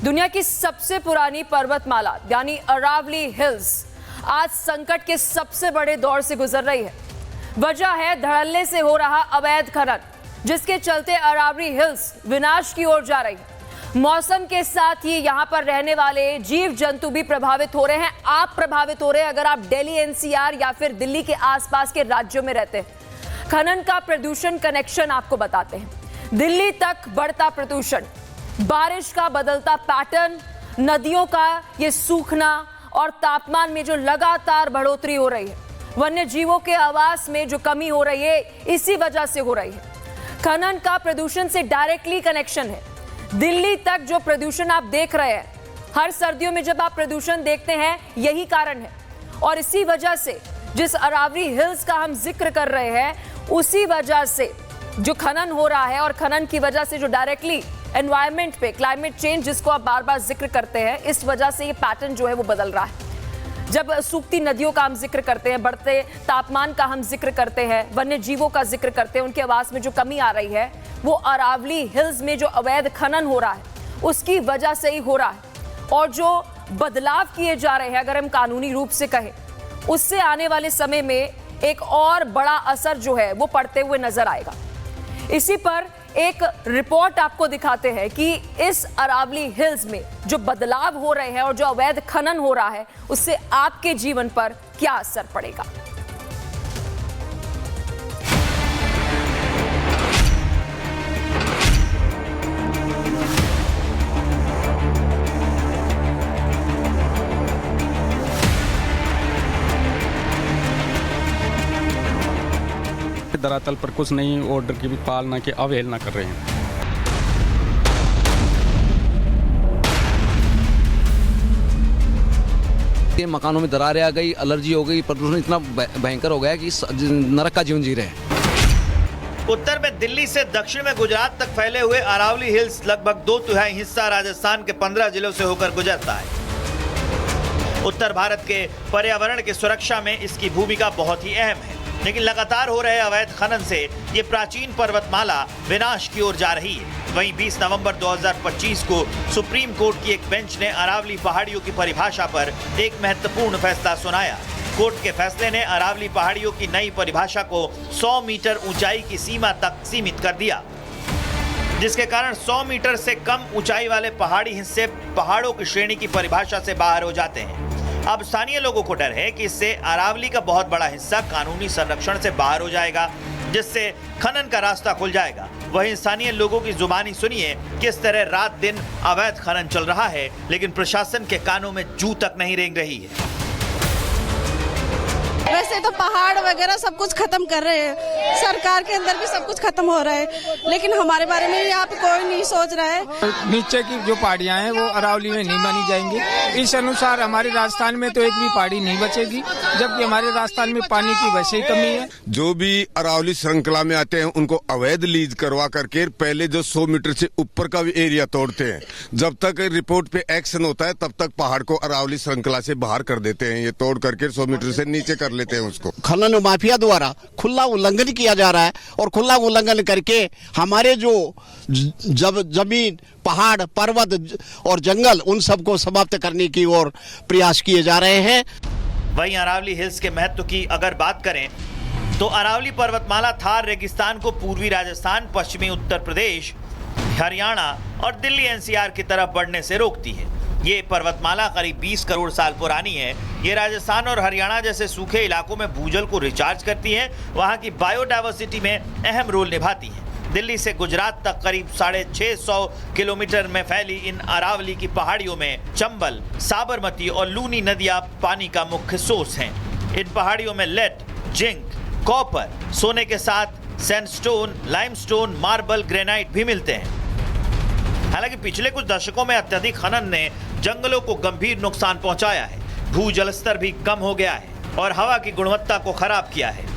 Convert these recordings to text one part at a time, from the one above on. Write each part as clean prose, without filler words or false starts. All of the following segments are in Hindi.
दुनिया की सबसे पुरानी पर्वतमाला यानी अरावली हिल्स आज संकट के सबसे बड़े दौर से गुजर रही है। वजह है धड़ल्ले से हो रहा अवैध खनन, जिसके चलते अरावली हिल्स विनाश की ओर जा रही है। मौसम के साथ ही यहां पर रहने वाले जीव जंतु भी प्रभावित हो रहे हैं। आप प्रभावित हो रहे हैं अगर आप दिल्ली एनसीआर या फिर दिल्ली के आसपास के राज्यों में रहते हैं। खनन का प्रदूषण कनेक्शन आपको बताते हैं। दिल्ली तक बढ़ता प्रदूषण, बारिश का बदलता पैटर्न, नदियों का ये सूखना और तापमान में जो लगातार बढ़ोतरी हो रही है, वन्य जीवों के आवास में जो कमी हो रही है, इसी वजह से हो रही है। खनन का प्रदूषण से डायरेक्टली कनेक्शन है। दिल्ली तक जो प्रदूषण आप देख रहे हैं, हर सर्दियों में जब आप प्रदूषण देखते हैं, यही कारण है। और इसी वजह से जिस अरावली हिल्स का हम जिक्र कर रहे हैं, उसी वजह से जो खनन हो रहा है और खनन की वजह से जो डायरेक्टली एनवायरनमेंट पे क्लाइमेट चेंज जिसको आप बार बार जिक्र करते हैं, इस वजह से ये पैटर्न जो है वो बदल रहा है। जब सूखती नदियों का हम जिक्र करते हैं, बढ़ते तापमान का हम जिक्र करते हैं, वन्य जीवों का जिक्र करते हैं, उनके आवास में जो कमी आ रही है, वो अरावली हिल्स में जो अवैध खनन हो रहा है उसकी वजह से ही हो रहा है। और जो बदलाव किए जा रहे हैं, अगर हम कानूनी रूप से कहें, उससे आने वाले समय में एक और बड़ा असर जो है वो पड़ते हुए नजर आएगा। इसी पर एक रिपोर्ट आपको दिखाते हैं कि इस अरावली हिल्स में जो बदलाव हो रहे हैं और जो अवैध खनन हो रहा है, उससे आपके जीवन पर क्या असर पड़ेगा। धरातल पर कुछ नई ऑर्डर की भी पालना की अवहेलना कर रहे हैं। मकानों में दरारें आ गई, एलर्जी हो गई, प्रदूषण इतना भयंकर हो गया कि नरक का जीवन जी रहे हैं। उत्तर में दिल्ली से दक्षिण में गुजरात तक फैले हुए अरावली हिल्स लगभग 2/3 हिस्सा राजस्थान के 15 जिलों से होकर गुजरता है। उत्तर भारत के पर्यावरण की सुरक्षा में इसकी भूमिका बहुत ही अहम है, लेकिन लगातार हो रहे अवैध खनन से ये प्राचीन पर्वतमाला विनाश की ओर जा रही है। वहीं 20 नवंबर 2025 को सुप्रीम कोर्ट की एक बेंच ने अरावली पहाड़ियों की परिभाषा पर एक महत्वपूर्ण फैसला सुनाया। कोर्ट के फैसले ने अरावली पहाड़ियों की नई परिभाषा को 100 मीटर ऊंचाई की सीमा तक सीमित कर दिया, जिसके कारण 100 मीटर से कम ऊंचाई वाले पहाड़ी हिस्से पहाड़ों की श्रेणी की परिभाषा से बाहर हो जाते हैं। अब स्थानीय लोगों को डर है कि इससे अरावली का बहुत बड़ा हिस्सा कानूनी संरक्षण से बाहर हो जाएगा, जिससे खनन का रास्ता खुल जाएगा। वहीं स्थानीय लोगों की जुबानी सुनिए किस तरह रात दिन अवैध खनन चल रहा है, लेकिन प्रशासन के कानों में जू तक नहीं रेंग रही है। वैसे तो पहाड़ वगैरह सब कुछ खत्म कर रहे हैं, सरकार के अंदर भी सब कुछ खत्म हो रहा है, लेकिन हमारे बारे में यहाँ पे कोई नहीं सोच रहा है। नीचे की जो पहाड़ियाँ हैं वो अरावली में नहीं मानी जाएंगी। इस अनुसार हमारे राजस्थान में तो एक भी पहाड़ी नहीं बचेगी, जबकि हमारे राजस्थान में पानी की वैसे ही कमी है। जो भी अरावली श्रृंखला में आते हैं उनको अवैध लीज करवा करके पहले जो 100 मीटर से ऊपर का भी एरिया तोड़ते हैं। जब तक रिपोर्ट पे एक्शन होता है तब तक पहाड़ को अरावली श्रृंखला से बाहर कर देते हैं। ये तोड़ करके 100 मीटर से नीचे कर लेते हैं उसको। खनन माफिया द्वारा खुला उल्लंघन किया जा रहा है और खुला उल्लंघन करके हमारे जो जमीन, पहाड़, पर्वत और जंगल, उन सबको समाप्त करने की ओर प्रयास किए जा रहे हैं। वहीं अरावली हिल्स के महत्व की अगर बात करें तो अरावली पर्वतमाला थार रेगिस्तान को पूर्वी राजस्थान, पश्चिमी उत्तर प्रदेश, हरियाणा और दिल्ली एनसीआर की तरफ बढ़ने से रोकती है। ये पर्वतमाला करीब 20 करोड़ साल पुरानी है। ये राजस्थान और हरियाणा जैसे सूखे इलाकों में भूजल को रिचार्ज करती है, वहाँ की बायोडायवर्सिटी में अहम रोल निभाती है। दिल्ली से गुजरात तक करीब 650 किलोमीटर में फैली इन अरावली की पहाड़ियों में चंबल, साबरमती और लूनी नदियाँ पानी का मुख्य सोर्स हैं। इन पहाड़ियों में लेड, जिंक, कॉपर, सोने के साथ सैंडस्टोन, लाइमस्टोन, मार्बल, ग्रेनाइट भी मिलते हैं। हालांकि पिछले कुछ दशकों में अत्यधिक खनन ने जंगलों को गंभीर नुकसान पहुंचाया है। भूजल स्तर भी कम हो गया है और हवा की गुणवत्ता को खराब किया है।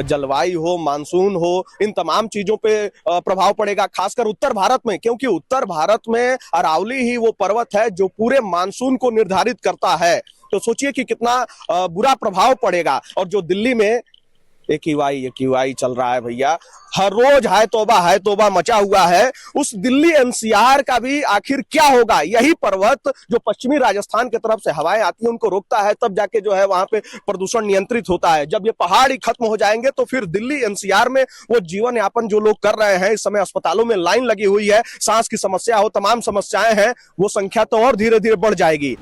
जलवायु हो, मानसून हो, इन तमाम चीजों पे प्रभाव पड़ेगा, खासकर उत्तर भारत में, क्योंकि उत्तर भारत में अरावली ही वो पर्वत है जो पूरे मानसून को निर्धारित करता है। तो सोचिए कि कितना बुरा प्रभाव पड़ेगा। और जो दिल्ली में एक्यूआई चल रहा है भैया। हर रोज है तौबा मचा हुआ है। उस दिल्ली एनसीआर का भी आखिर क्या होगा? यही पर्वत जो पश्चिमी राजस्थान की तरफ से हवाएं आती है उनको रोकता है, तब जाके जो है वहां पे प्रदूषण नियंत्रित होता है। जब ये पहाड़ ही खत्म हो जाएंगे तो फिर दिल्ली एनसीआर में वो जीवन यापन जो लोग कर रहे हैं, इस समय अस्पतालों में लाइन लगी हुई है, सांस की समस्या हो, तमाम समस्याएं हैं, वो संख्या तो और धीरे धीरे बढ़ जाएगी।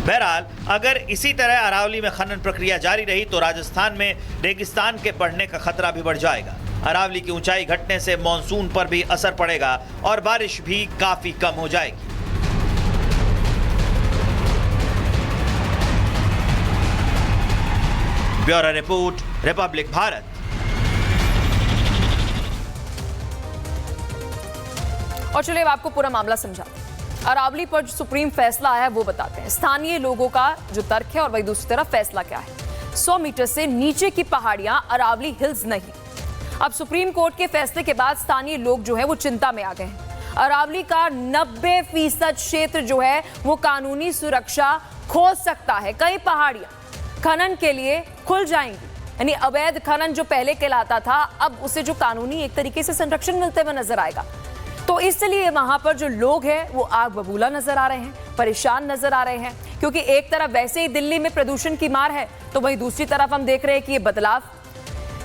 बहरहाल अगर इसी तरह अरावली में खनन प्रक्रिया जारी रही तो राजस्थान में रेगिस्तान के बढ़ने का खतरा भी बढ़ जाएगा। अरावली की ऊंचाई घटने से मॉनसून पर भी असर पड़ेगा और बारिश भी काफी कम हो जाएगी। Bureau report, Republic Bharat. और चलिए अब आपको पूरा मामला समझाते हैं। अरावली पर जो सुप्रीम फैसला आया है वो बताते हैं। स्थानीय लोगों का जो तर्क है और वही दूसरी तरफ फैसला क्या है। 100 मीटर से नीचे की पहाड़ियां अरावली हिल्स नहीं। अब सुप्रीम कोर्ट के फैसले के बाद स्थानीय लोग जो है वो चिंता में आ गए हैं। अरावली का 90% क्षेत्र जो है वो कानूनी सुरक्षा खो सकता है। कई पहाड़ियां खनन के लिए खुल जाएंगी, यानी अवैध खनन जो पहले कहलाता था अब उसे जो कानूनी एक तरीके से संरक्षण मिलते हुए नजर आएगा। तो इसलिए वहां पर जो लोग हैं वो आग बबूला नजर आ रहे हैं, परेशान नजर आ रहे हैं, क्योंकि एक तरफ वैसे ही दिल्ली में प्रदूषण की मार है तो वहीं दूसरी तरफ हम देख रहे हैं कि ये बदलाव।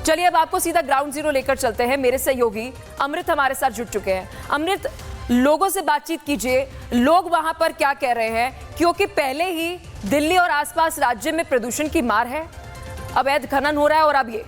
चलिए अब आपको सीधा ग्राउंड जीरो लेकर चलते हैं। मेरे सहयोगी अमृत हमारे साथ जुड़ चुके हैं। अमृत, लोगों से बातचीत कीजिए, लोग वहां पर क्या कह रहे हैं, क्योंकि पहले ही दिल्ली और आसपास राज्य में प्रदूषण की मार है, अवैध खनन हो रहा है और अब ये।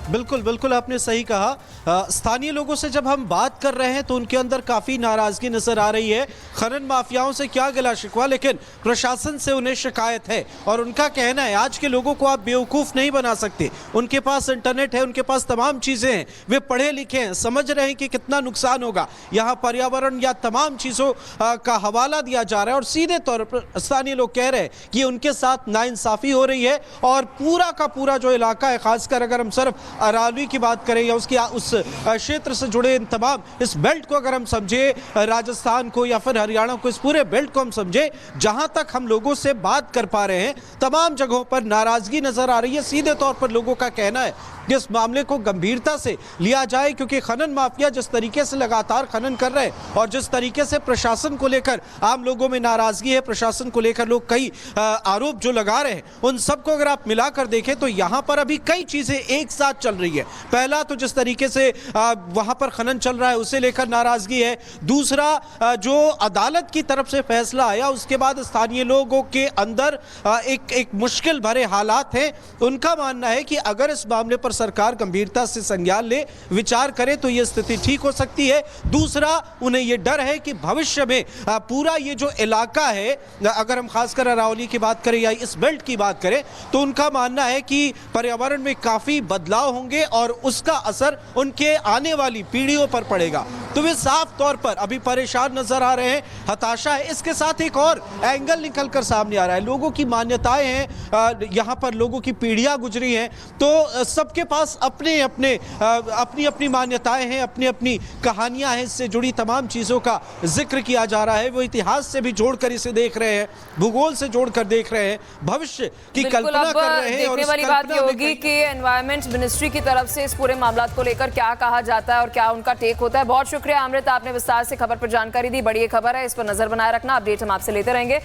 बिल्कुल आपने सही कहा। स्थानीय लोगों से जब हम बात कर रहे हैं तो उनके अंदर काफ़ी नाराज़गी नज़र आ रही है। खनन माफियाओं से क्या गिला शिकवा, लेकिन प्रशासन से उन्हें शिकायत है और उनका कहना है आज के लोगों को आप बेवकूफ़ नहीं बना सकते। उनके पास इंटरनेट है, उनके पास तमाम चीज़ें हैं, वे पढ़े लिखे हैं, समझ रहे हैं कि कितना नुकसान होगा। यहाँ पर्यावरण या तमाम चीज़ों का हवाला दिया जा रहा है और सीधे तौर पर स्थानीय लोग कह रहे हैं कि उनके साथ नाइंसाफ़ी हो रही है और पूरा का पूरा जो इलाका है, खासकर अगर हम सिर्फ अरावली की बात करें या उसकी उस क्षेत्र से जुड़े इन तमाम इस बेल्ट को अगर हम समझे, राजस्थान को या फिर हरियाणा को, इस पूरे बेल्ट को हम समझे, जहां तक हम लोगों से बात कर पा रहे हैं तमाम जगहों पर नाराजगी नजर आ रही है। सीधे तौर पर लोगों का कहना है कि इस मामले को गंभीरता से लिया जाए, क्योंकि खनन माफिया जिस तरीके से लगातार खनन कर रहे हैं और जिस तरीके से प्रशासन को लेकर आम लोगों में नाराजगी है, प्रशासन को लेकर लोग कई आरोप जो लगा रहे हैं, उन सबको अगर आप मिलाकर देखें तो यहां पर अभी कई चीजें एक साथ चल रही है। पहला तो जिस तरीके से वहां पर खनन चल रहा है उसे लेकर नाराजगी है। दूसरा जो अदालत की तरफ से फैसला आया उसके बाद स्थानीय लोगों के अंदर एक मुश्किल भरे हालात हैं। उनका मानना है कि अगर इस मामले पर सरकार गंभीरता से संज्ञान ले, विचार करे तो यह स्थिति ठीक हो सकती है। दूसरा, उन्हें यह डर है कि भविष्य में पूरा ये जो इलाका है, अगर हम खासकर अरावली की बात करें या इस बेल्ट की बात करें, तो उनका मानना है कि पर्यावरण में काफी बदलाव होंगे और उसका असर उनके आने वाली पीढ़ियों पर पड़ेगा। तो वे साफ तौर पर अभी परेशान नजर आ रहे हैं, हताशा है। इसके साथ एक और एंगल निकलकर सामने आ रहा है। लोगों की मान्यताएं हैं, यहाँ पर लोगों की पीढ़ियां गुजरी हैं, तो सबके पास अपनी अपनी मान्यताएं हैं, अपनी अपनी कहानियां हैं। इससे जुड़ी तमाम चीजों का जिक्र किया जा रहा है। वो इतिहास से भी जोड़कर इसे देख रहे हैं, भूगोल से जोड़कर देख रहे हैं, भविष्य की कल्पना कर रहे हैं। देखने वाली बात ये होगी कि एनवायरमेंट मिनिस्ट्री की तरफ से इस पूरे मामला को लेकर क्या कहा जाता है और क्या उनका टेक होता है। बहुत शुक्रिया अमृत, आपने विस्तार से खबर पर जानकारी दी। बड़ी खबर है, इस पर नजर बनाए रखना, अपडेट हम आपसे लेते रहेंगे।